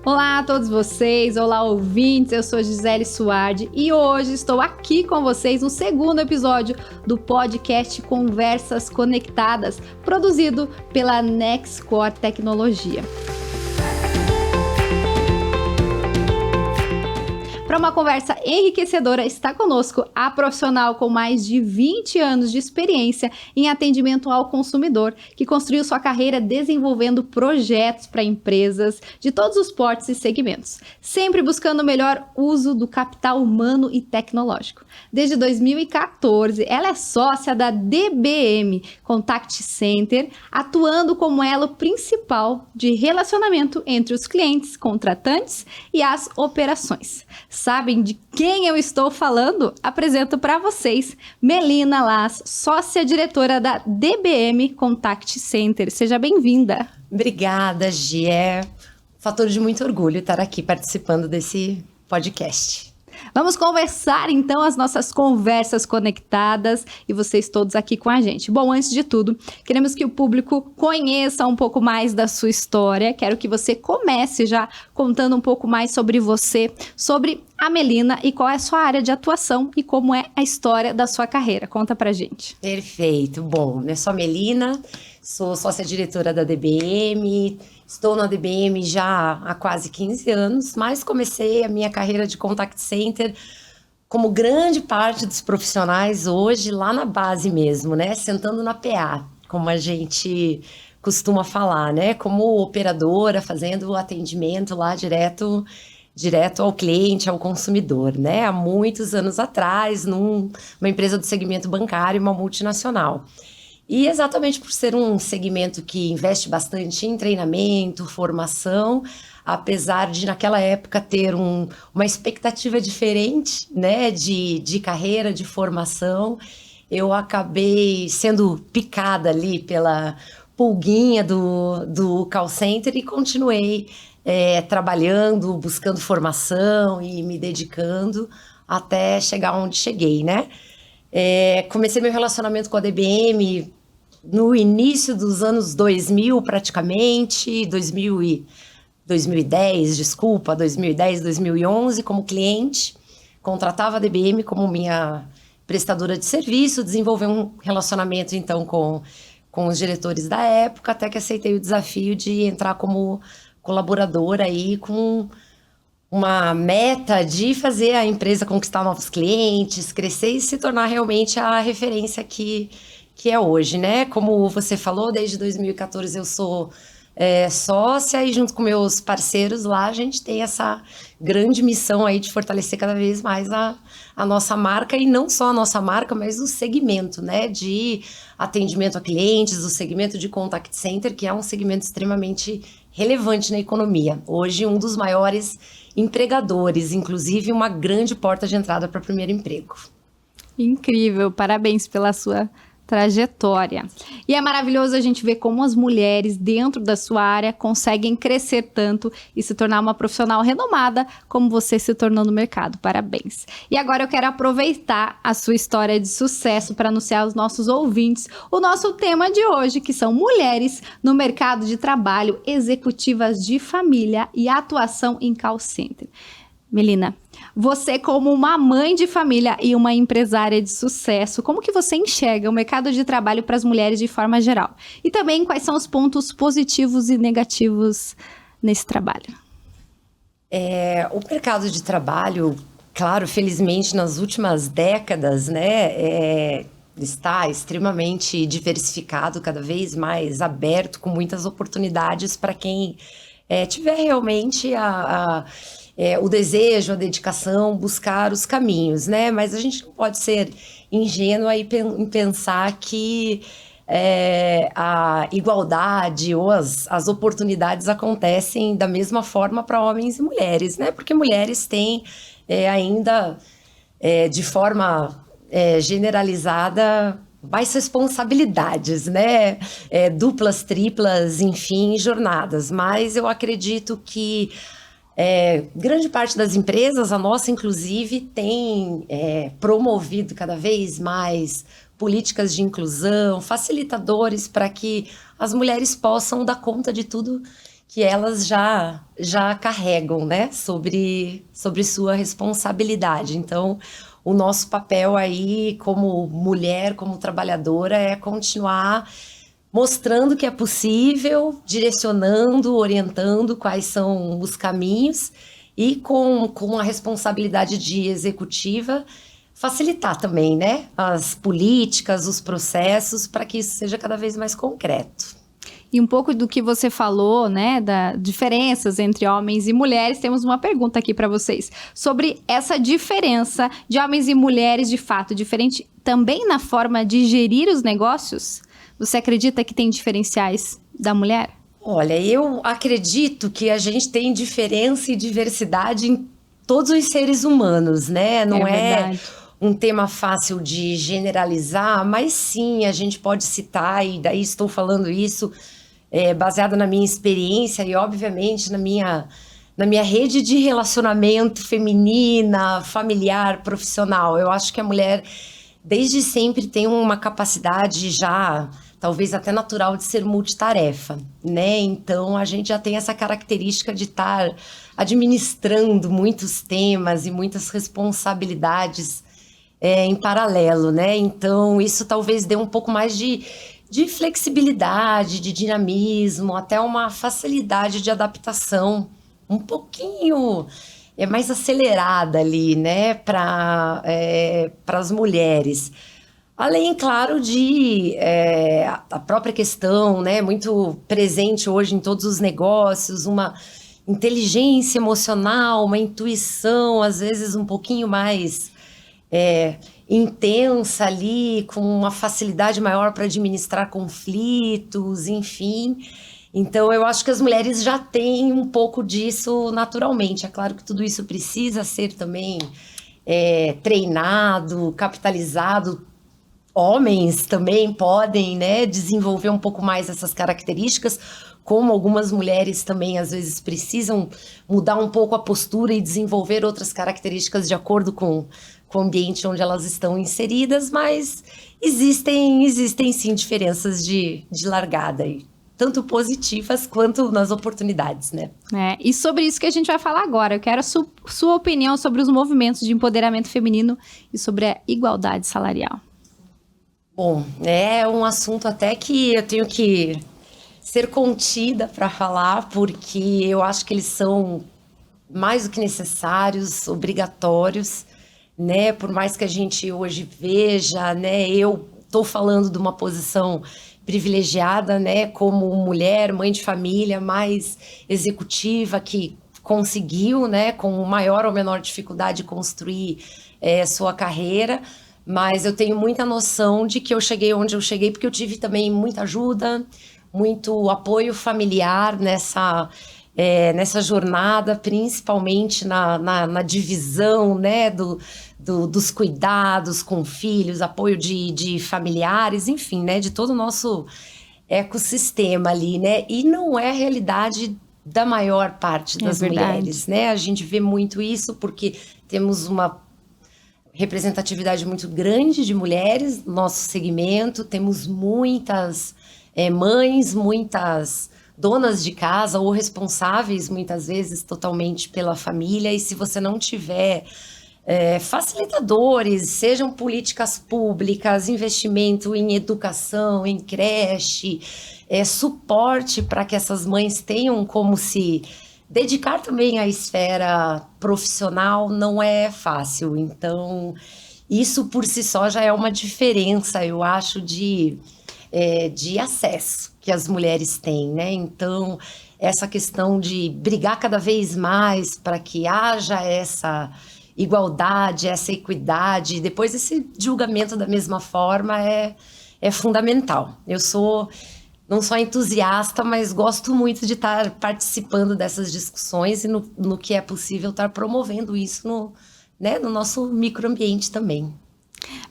Olá a todos vocês, olá ouvintes, eu sou Gisele Suardi e hoje estou aqui com vocês no segundo episódio do podcast Conversas Conectadas, produzido pela Nextcore Tecnologia. Para uma conversa enriquecedora, está conosco a profissional com mais de 20 anos de experiência em atendimento ao consumidor, que construiu sua carreira desenvolvendo projetos para empresas de todos os portes e segmentos, sempre buscando o melhor uso do capital humano e tecnológico. Desde 2014, ela é sócia da DBM Contact Center, atuando como elo principal de relacionamento entre os clientes, contratantes e as operações. Sabem de quem eu estou falando? Apresento para vocês Melina Las, sócia diretora da DBM Contact Center. Seja bem-vinda. Obrigada, Gi. É fator de muito orgulho estar aqui participando desse podcast. Vamos conversar então as nossas conversas conectadas e vocês todos aqui com a gente. Bom, antes de tudo, queremos que o público conheça um pouco mais da sua história. Quero que você comece já contando um pouco mais sobre você, sobre a Melina e qual é a sua área de atuação e como é a história da sua carreira. Conta pra gente. Perfeito. Bom, eu sou a Melina, sou sócia diretora da DBM. Estou na DBM já há quase 15 anos, mas comecei a minha carreira de contact center como grande parte dos profissionais hoje lá na base mesmo, né? Sentando na PA, como a gente costuma falar, né? Como operadora, fazendo o atendimento lá direto ao cliente, ao consumidor, né? Há muitos anos atrás, numa empresa do segmento bancário, uma multinacional. E exatamente por ser um segmento que investe bastante em treinamento, formação, apesar de naquela época ter uma expectativa diferente, né, de carreira, de formação, eu acabei sendo picada ali pela pulguinha do call center e continuei trabalhando, buscando formação e me dedicando até chegar onde cheguei, né? Comecei meu relacionamento com a DBM no início dos anos 2000, praticamente, 2010, 2011, como cliente. Contratava a DBM como minha prestadora de serviço, desenvolvi um relacionamento, então, com os diretores da época, até que aceitei o desafio de entrar como colaboradora aí com uma meta de fazer a empresa conquistar novos clientes, crescer e se tornar realmente a referência que é hoje, né? Como você falou, desde 2014 eu sou sócia e junto com meus parceiros lá a gente tem essa grande missão aí de fortalecer cada vez mais a nossa marca e não só a nossa marca, mas o segmento, né? De atendimento a clientes, o segmento de contact center, que é um segmento extremamente relevante na economia. Hoje um dos maiores empregadores, inclusive uma grande porta de entrada para o primeiro emprego. Incrível, parabéns pela sua trajetória. E é maravilhoso a gente ver como as mulheres dentro da sua área conseguem crescer tanto e se tornar uma profissional renomada como você se tornou no mercado. Parabéns. E agora eu quero aproveitar a sua história de sucesso para anunciar aos nossos ouvintes o nosso tema de hoje, que são mulheres no mercado de trabalho, executivas de família e atuação em call center. Melina, você como uma mãe de família e uma empresária de sucesso, como que você enxerga o mercado de trabalho para as mulheres de forma geral? E também quais são os pontos positivos e negativos nesse trabalho? O mercado de trabalho, claro, felizmente nas últimas décadas, né, está extremamente diversificado, cada vez mais aberto, com muitas oportunidades para quem tiver realmente o desejo, a dedicação, buscar os caminhos, né? Mas a gente não pode ser ingênua em pensar que a igualdade ou as oportunidades acontecem da mesma forma para homens e mulheres, né? Porque mulheres têm ainda, de forma generalizada, mais responsabilidades, né? Duplas, triplas, enfim, jornadas. Mas eu acredito que grande parte das empresas, a nossa inclusive, tem promovido cada vez mais políticas de inclusão, facilitadores para que as mulheres possam dar conta de tudo que elas já carregam, né, sobre sua responsabilidade. Então, o nosso papel aí como mulher, como trabalhadora, é continuar mostrando que é possível, direcionando, orientando quais são os caminhos e com a responsabilidade de executiva, facilitar também, né, as políticas, os processos, para que isso seja cada vez mais concreto. E um pouco do que você falou, né, das diferenças entre homens e mulheres, temos uma pergunta aqui para vocês. Sobre essa diferença de homens e mulheres, de fato, diferente também na forma de gerir os negócios? Você acredita que tem diferenciais da mulher? Olha, eu acredito que a gente tem diferença e diversidade em todos os seres humanos, né? Não é um tema fácil de generalizar, mas sim, a gente pode citar, e daí estou falando isso baseado na minha experiência e, obviamente, na minha rede de relacionamento feminina, familiar, profissional. Eu acho que a mulher, desde sempre, tem uma capacidade já, talvez até natural, de ser multitarefa, né? Então, a gente já tem essa característica de estar administrando muitos temas e muitas responsabilidades em paralelo, né? Então, isso talvez dê um pouco mais de flexibilidade, de dinamismo, até uma facilidade de adaptação um pouquinho mais acelerada ali, né, para as mulheres. Além, claro, de a própria questão, né, muito presente hoje em todos os negócios, uma inteligência emocional, uma intuição, às vezes um pouquinho mais intensa ali, com uma facilidade maior para administrar conflitos, enfim. Então, eu acho que as mulheres já têm um pouco disso naturalmente. É claro que tudo isso precisa ser também treinado, capitalizado. Homens também podem, né, desenvolver um pouco mais essas características, como algumas mulheres também às vezes precisam mudar um pouco a postura e desenvolver outras características de acordo com o ambiente onde elas estão inseridas, mas existem sim diferenças de largada aí, tanto positivas quanto nas oportunidades, né? E sobre isso que a gente vai falar agora. Eu quero a sua opinião sobre os movimentos de empoderamento feminino e sobre a igualdade salarial. Bom, é um assunto até que eu tenho que ser contida para falar, porque eu acho que eles são mais do que necessários, obrigatórios, né? Por mais que a gente hoje veja, né? Eu estou falando de uma posição privilegiada, né? Como mulher, mãe de família, mais executiva, que conseguiu, né? Com maior ou menor dificuldade construir sua carreira. Mas eu tenho muita noção de que eu cheguei onde eu cheguei, porque eu tive também muita ajuda, muito apoio familiar nessa jornada, principalmente na divisão, né, dos cuidados com filhos, apoio de familiares, enfim, né, de todo o nosso ecossistema ali, né? E não é a realidade da maior parte das mulheres, né? A gente vê muito isso porque temos uma representatividade muito grande de mulheres no nosso segmento, temos muitas mães, muitas donas de casa ou responsáveis, muitas vezes, totalmente pela família, e se você não tiver facilitadores, sejam políticas públicas, investimento em educação, em creche, suporte para que essas mães tenham como se dedicar também à esfera profissional, não é fácil. Então, isso por si só já é uma diferença, eu acho, de acesso que as mulheres têm, né? Então, essa questão de brigar cada vez mais para que haja essa igualdade, essa equidade, depois esse julgamento da mesma forma é fundamental. Eu sou não só entusiasta, mas gosto muito de estar participando dessas discussões e no que é possível estar promovendo isso no nosso microambiente também.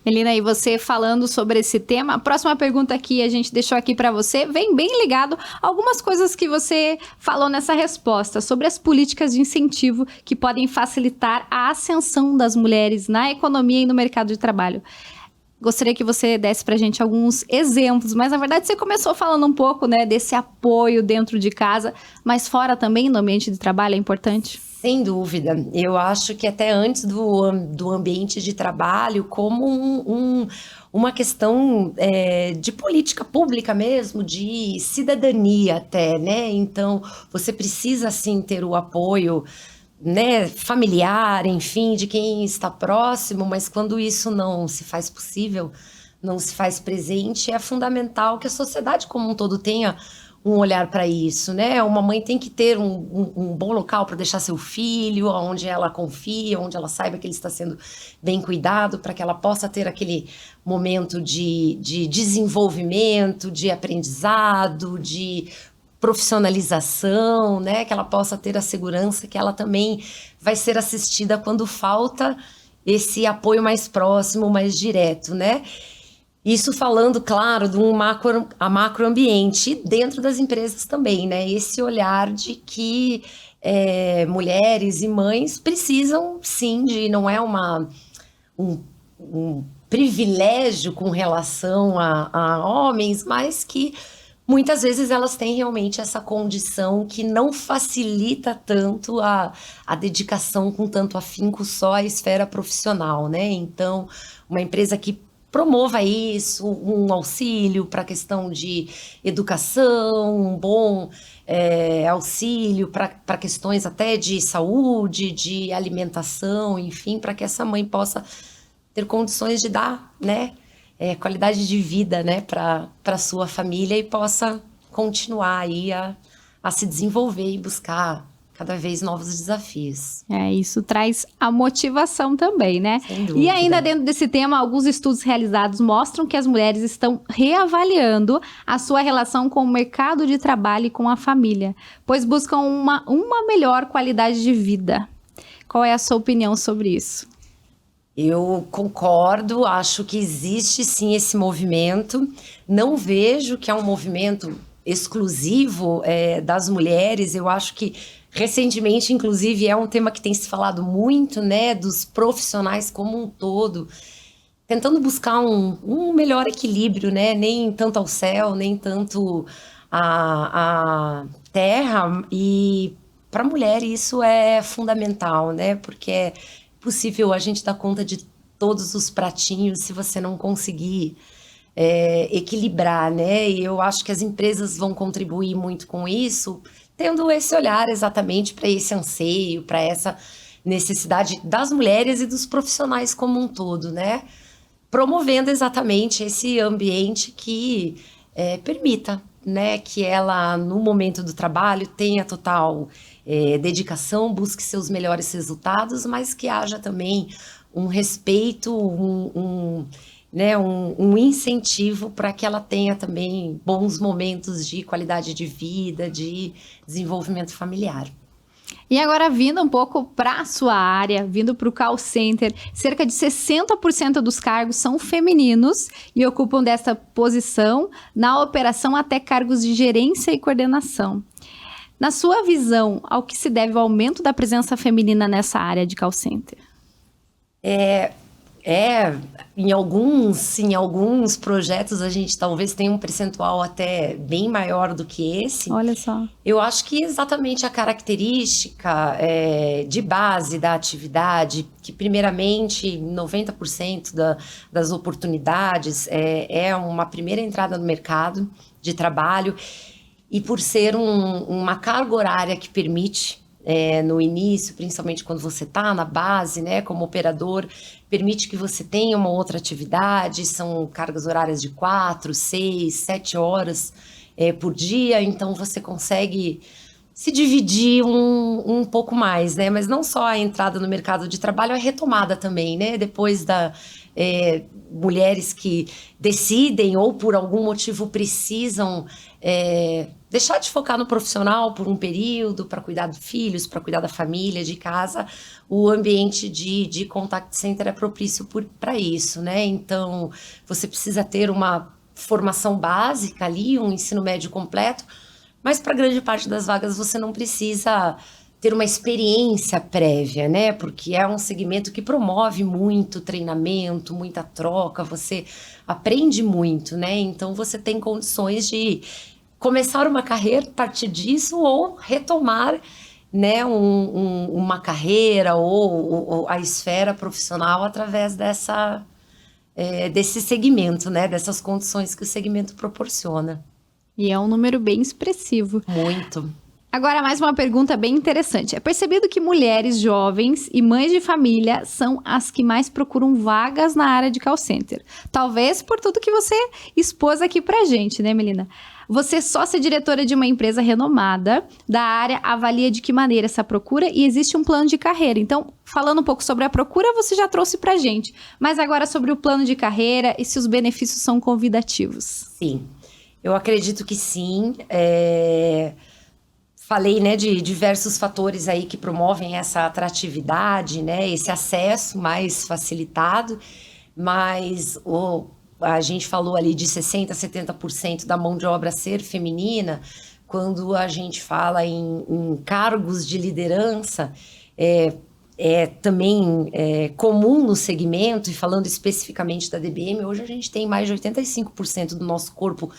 Melina, e você falando sobre esse tema, a próxima pergunta que a gente deixou aqui para você vem bem ligado a algumas coisas que você falou nessa resposta, sobre as políticas de incentivo que podem facilitar a ascensão das mulheres na economia e no mercado de trabalho. Gostaria que você desse pra gente alguns exemplos, mas na verdade você começou falando um pouco, né, desse apoio dentro de casa, mas fora também no ambiente de trabalho é importante? Sem dúvida, eu acho que até antes do ambiente de trabalho, como uma questão de política pública mesmo, de cidadania até, né? Então, você precisa, sim, ter o apoio, né, familiar, enfim, de quem está próximo, mas quando isso não se faz possível, não se faz presente, é fundamental que a sociedade como um todo tenha um olhar para isso, né? Uma mãe tem que ter um bom local para deixar seu filho, onde ela confia, onde ela saiba que ele está sendo bem cuidado, para que ela possa ter aquele momento de desenvolvimento, de aprendizado, de profissionalização, né? Que ela possa ter a segurança que ela também vai ser assistida quando falta esse apoio mais próximo, mais direto, né? Isso falando, claro, de um macroambiente dentro das empresas também, né? Esse olhar de que mulheres e mães precisam, sim, não é um privilégio com relação a homens, mas que muitas vezes elas têm realmente essa condição que não facilita tanto a dedicação com tanto afinco só à esfera profissional, né? Então, uma empresa que promova isso, um auxílio para a questão de educação, um bom auxílio para questões até de saúde, de alimentação, enfim, para que essa mãe possa ter condições de dar, né, qualidade de vida, né, para sua família e possa continuar aí a se desenvolver e buscar cada vez novos desafios. Isso traz a motivação também, né? Sem dúvida. E ainda dentro desse tema, alguns estudos realizados mostram que as mulheres estão reavaliando a sua relação com o mercado de trabalho e com a família, pois buscam uma melhor qualidade de vida. Qual é a sua opinião sobre isso? Eu concordo, acho que existe sim esse movimento. Não vejo que é um movimento exclusivo das mulheres. Eu acho que recentemente, inclusive, é um tema que tem se falado muito, né, dos profissionais como um todo, tentando buscar um melhor equilíbrio, né, nem tanto ao céu, nem tanto à terra. E para a mulher isso é fundamental, né, porque é possível a gente dar conta de todos os pratinhos se você não conseguir equilibrar, né? E eu acho que as empresas vão contribuir muito com isso, tendo esse olhar exatamente para esse anseio, para essa necessidade das mulheres e dos profissionais como um todo, né? Promovendo exatamente esse ambiente que permita, né, que ela, no momento do trabalho, tenha total dedicação, busque seus melhores resultados, mas que haja também um respeito, né, um incentivo para que ela tenha também bons momentos de qualidade de vida, de desenvolvimento familiar. E agora, vindo um pouco para a sua área, vindo para o call center, cerca de 60% dos cargos são femininos e ocupam dessa posição na operação até cargos de gerência e coordenação. Na sua visão, ao que se deve o aumento da presença feminina nessa área de call center? Em alguns projetos a gente talvez tenha um percentual até bem maior do que esse. Olha só. Eu acho que exatamente a característica de base da atividade, que primeiramente 90% das oportunidades é uma primeira entrada no mercado de trabalho, e por ser uma carga horária que permite, no início, principalmente quando você está na base, né, como operador, permite que você tenha uma outra atividade, são cargas horárias de 4, 6, 7 horas por dia, então você consegue se dividir um pouco mais, né? Mas não só a entrada no mercado de trabalho, a retomada também, né? Depois mulheres que decidem ou por algum motivo precisam deixar de focar no profissional por um período para cuidar dos filhos, para cuidar da família, de casa, o ambiente de contact center é propício para isso, né? Então, você precisa ter uma formação básica ali, um ensino médio completo, mas para grande parte das vagas você não precisa ter uma experiência prévia, né? Porque é um segmento que promove muito treinamento, muita troca, você aprende muito, né? Então você tem condições de começar uma carreira a partir disso ou retomar, né, uma carreira ou a esfera profissional através desse segmento, né? Dessas condições que o segmento proporciona. E é um número bem expressivo. Muito. Agora, mais uma pergunta bem interessante. É percebido que mulheres jovens e mães de família são as que mais procuram vagas na área de call center. Talvez por tudo que você expôs aqui pra gente, né, Melina? Você, sócia-diretora de uma empresa renomada da área, avalia de que maneira essa procura e existe um plano de carreira. Então, falando um pouco sobre a procura, você já trouxe pra gente. Mas agora sobre o plano de carreira e se os benefícios são convidativos. Sim, eu acredito que sim. Falei, né, de diversos fatores aí que promovem essa atratividade, né, esse acesso mais facilitado, mas a gente falou ali de 60% a 70% da mão de obra ser feminina. Quando a gente fala em cargos de liderança, também comum no segmento, e falando especificamente da DBM, hoje a gente tem mais de 85% do nosso corpo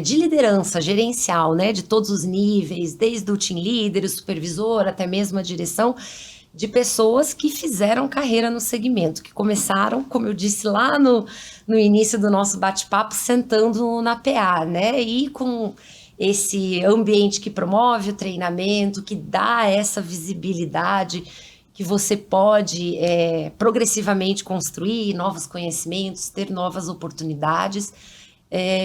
de liderança gerencial, né, de todos os níveis, desde o team leader, o supervisor, até mesmo a direção, de pessoas que fizeram carreira no segmento, que começaram, como eu disse lá no início do nosso bate-papo, sentando na PA, né, e com esse ambiente que promove o treinamento, que dá essa visibilidade, que você pode progressivamente construir novos conhecimentos, ter novas oportunidades.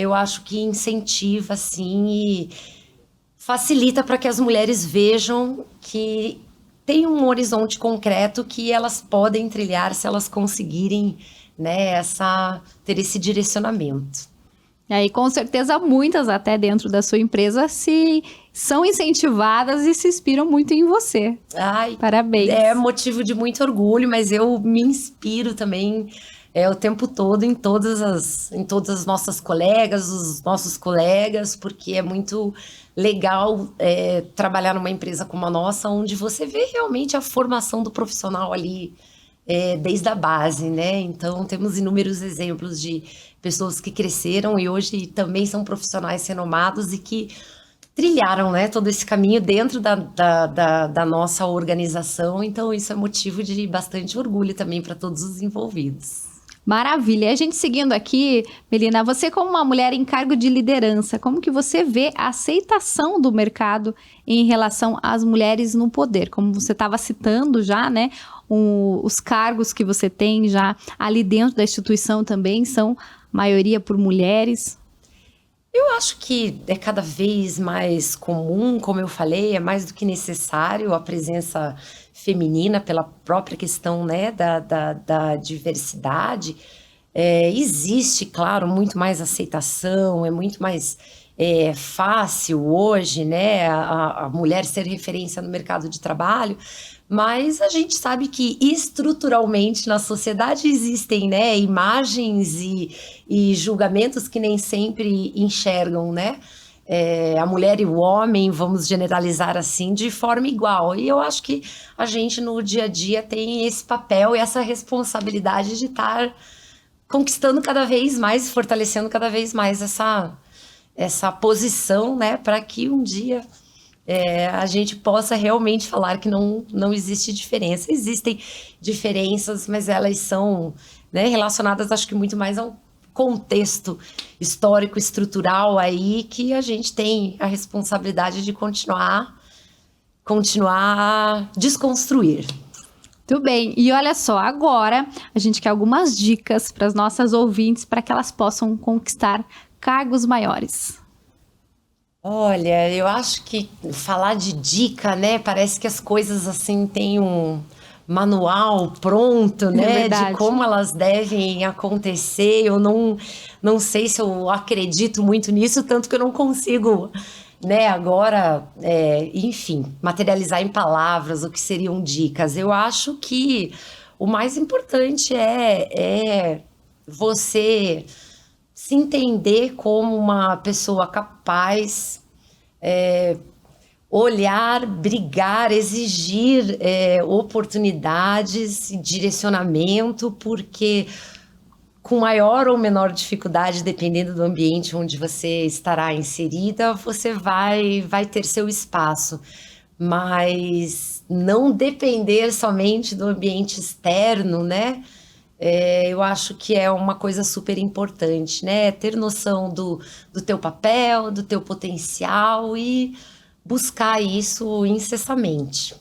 Eu acho que incentiva, sim, e facilita para que as mulheres vejam que tem um horizonte concreto que elas podem trilhar se elas conseguirem, né, ter esse direcionamento. E aí, com certeza, muitas até dentro da sua empresa são incentivadas e se inspiram muito em você. Ai, parabéns. É motivo de muito orgulho, mas eu me inspiro também o tempo todo em todas as nossas colegas, os nossos colegas, porque é muito legal trabalhar numa empresa como a nossa, onde você vê realmente a formação do profissional ali desde a base, né? Então, temos inúmeros exemplos de pessoas que cresceram e hoje também são profissionais renomados e que trilharam, né, todo esse caminho dentro da nossa organização. Então, isso é motivo de bastante orgulho também para todos os envolvidos. Maravilha. E a gente seguindo aqui, Melina, você como uma mulher em cargo de liderança, como que você vê a aceitação do mercado em relação às mulheres no poder? Como você estava citando já, né, os cargos que você tem já ali dentro da instituição também são maioria por mulheres. Eu acho que é cada vez mais comum, como eu falei, é mais do que necessário a presença feminina pela própria questão, né, da diversidade. Existe, claro, muito mais aceitação, é muito mais fácil hoje, né, a mulher ser referência no mercado de trabalho, mas a gente sabe que estruturalmente na sociedade existem, né, imagens e julgamentos que nem sempre enxergam, né, a mulher e o homem, vamos generalizar assim, de forma igual. E eu acho que a gente no dia a dia tem esse papel e essa responsabilidade de estar conquistando cada vez mais, fortalecendo cada vez mais essa posição, né, para que um dia a gente possa realmente falar que não existe diferença. Existem diferenças, mas elas são, né, relacionadas, acho que muito mais ao contexto histórico, estrutural aí, que a gente tem a responsabilidade de continuar a desconstruir. Tudo bem. E olha só, agora a gente quer algumas dicas para as nossas ouvintes para que elas possam conquistar cargos maiores. Olha, eu acho que falar de dica, né? Parece que as coisas assim têm um manual pronto, né? De como elas devem acontecer. Eu não sei se eu acredito muito nisso, tanto que eu não consigo, né, agora, enfim, materializar em palavras o que seriam dicas. Eu acho que o mais importante é você se entender como uma pessoa capaz, olhar, brigar, exigir oportunidades e direcionamento, porque com maior ou menor dificuldade, dependendo do ambiente onde você estará inserida, você vai ter seu espaço. Mas não depender somente do ambiente externo, né? Eu acho que é uma coisa super importante, né? Ter noção do teu papel, do teu potencial e buscar isso incessantemente.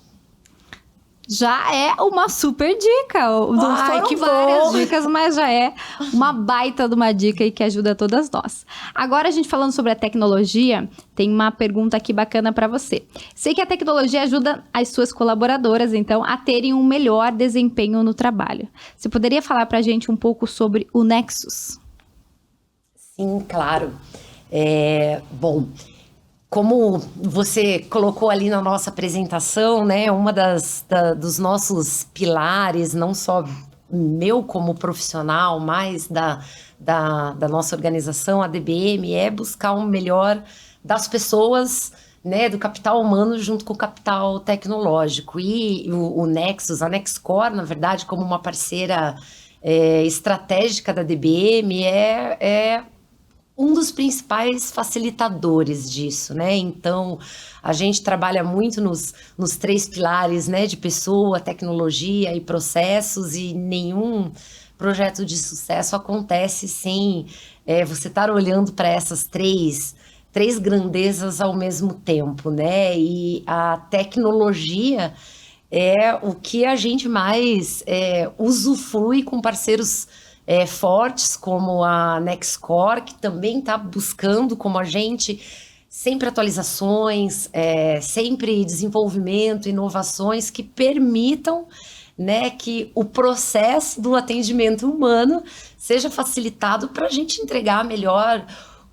Já é uma super dica. Não Ai, foram que várias bom! dicas, mas já é uma baita de uma dica e que ajuda todas nós. Agora, a gente falando sobre a tecnologia, tem uma pergunta aqui bacana para você. Sei que a tecnologia ajuda as suas colaboradoras, então, a terem um melhor desempenho no trabalho. Você poderia falar para a gente um pouco sobre o Nexus? Sim, claro. Bom, como você colocou ali na nossa apresentação, né, dos nossos pilares, não só meu como profissional, mas da nossa organização, a DBM, é buscar o melhor das pessoas, né, do capital humano junto com o capital tecnológico. E o Nexus, a Nexcore, na verdade, como uma parceira estratégica da DBM, é um dos principais facilitadores disso, né? Então, a gente trabalha muito nos três pilares, né? De pessoa, tecnologia e processos, e nenhum projeto de sucesso acontece sem você estar olhando para essas três grandezas ao mesmo tempo, né? E a tecnologia é o que a gente mais usufrui com parceiros fortes, como a Nexcore, que também está buscando, como a gente, sempre atualizações, sempre desenvolvimento, inovações que permitam, né, que o processo do atendimento humano seja facilitado para a gente entregar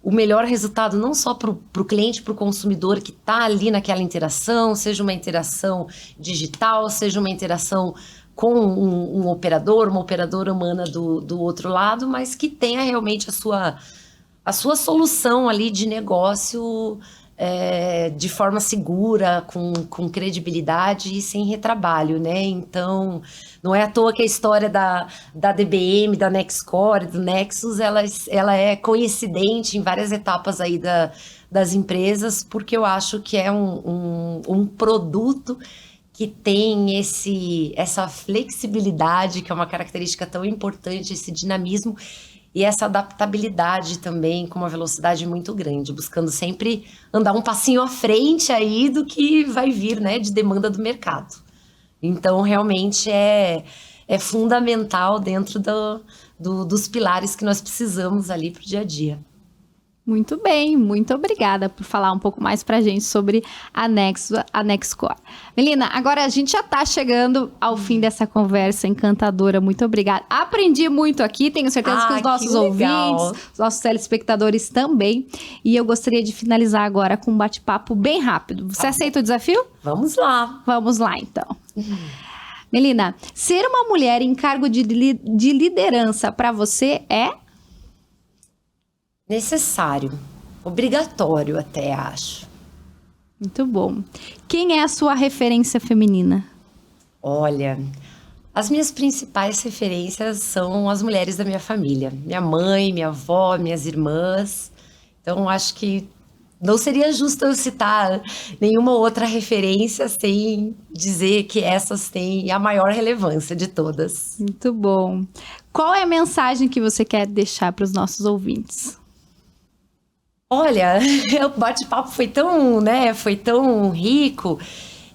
o melhor resultado, não só para o cliente, para o consumidor que está ali naquela interação, seja uma interação digital, seja uma interação com um operador, uma operadora humana do outro lado, mas que tenha realmente a sua solução ali de negócio de forma segura, com credibilidade e sem retrabalho, né? Então, não é à toa que a história da DBM, da Nexcore, do Nexus, ela é coincidente em várias etapas aí das empresas, porque eu acho que é um produto que tem essa flexibilidade, que é uma característica tão importante, esse dinamismo e essa adaptabilidade também com uma velocidade muito grande, buscando sempre andar um passinho à frente aí do que vai vir, né, de demanda do mercado. Então, realmente é fundamental dentro dos pilares que nós precisamos ali para o dia a dia. Muito bem, muito obrigada por falar um pouco mais pra gente sobre a Nexcore. Melina, agora a gente já tá chegando ao fim dessa conversa encantadora, muito obrigada. Aprendi muito aqui, tenho certeza que os nossos ouvintes, os nossos telespectadores também. E eu gostaria de finalizar agora com um bate-papo bem rápido. Você aceita o desafio? Vamos lá. Vamos lá, então. Melina, ser uma mulher em cargo de liderança pra você é... necessário, obrigatório até, acho. Muito bom. Quem é a sua referência feminina? Olha, as minhas principais referências são as mulheres da minha família. Minha mãe, minha avó, minhas irmãs. Então, acho que não seria justo eu citar nenhuma outra referência sem dizer que essas têm a maior relevância de todas. Muito bom. Qual é a mensagem que você quer deixar para os nossos ouvintes? Olha, o bate-papo foi tão rico.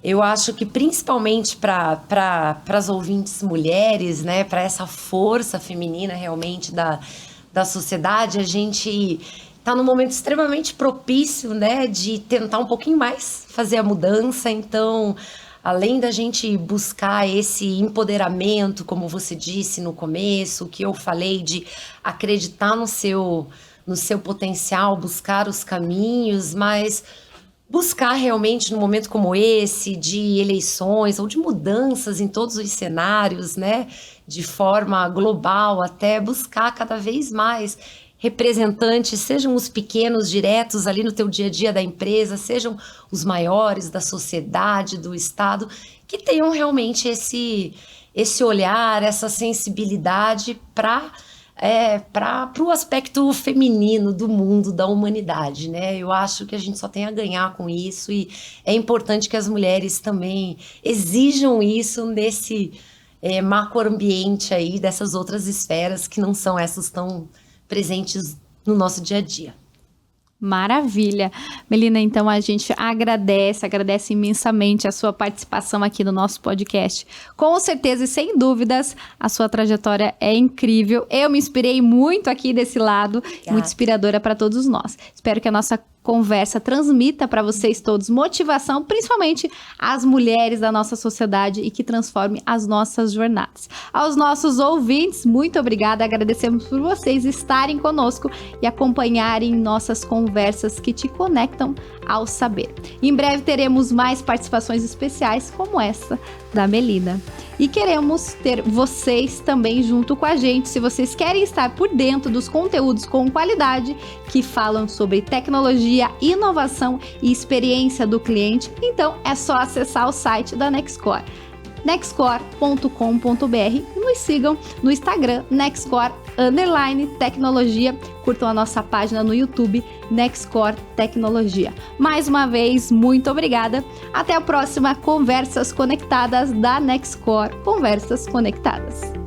Eu acho que principalmente para as ouvintes mulheres, né, para essa força feminina realmente da sociedade, a gente está num momento extremamente propício, né, de tentar um pouquinho mais fazer a mudança. Então, além da gente buscar esse empoderamento, como você disse no começo, o que eu falei de acreditar no seu potencial, buscar os caminhos, mas buscar realmente num momento como esse, de eleições ou de mudanças em todos os cenários, né, de forma global, até buscar cada vez mais representantes, sejam os pequenos diretos ali no teu dia a dia da empresa, sejam os maiores da sociedade, do Estado, que tenham realmente esse olhar, essa sensibilidade para o aspecto feminino do mundo, da humanidade, né? Eu acho que a gente só tem a ganhar com isso e é importante que as mulheres também exijam isso nesse macroambiente aí dessas outras esferas que não são essas tão presentes no nosso dia a dia. Maravilha. Melina, então a gente agradece imensamente a sua participação aqui no nosso podcast. Com certeza e sem dúvidas, a sua trajetória é incrível. Eu me inspirei muito aqui desse lado, muito inspiradora para todos nós. Espero que a nossa conversa transmita para vocês todos motivação, principalmente as mulheres da nossa sociedade e que transforme as nossas jornadas. Aos nossos ouvintes, muito obrigada, agradecemos por vocês estarem conosco e acompanharem nossas conversas que te conectam ao saber. Em breve teremos mais participações especiais como essa da Melina. E queremos ter vocês também junto com a gente. Se vocês querem estar por dentro dos conteúdos com qualidade que falam sobre tecnologia, inovação e experiência do cliente, então é só acessar o site da Nexcore, nexcore.com.br, e nos sigam no Instagram, Nexcore_tecnologia. Curtam a nossa página no YouTube, Nexcore Tecnologia. Mais uma vez, muito obrigada. Até a próxima Conversas Conectadas da Nexcore. Conversas Conectadas.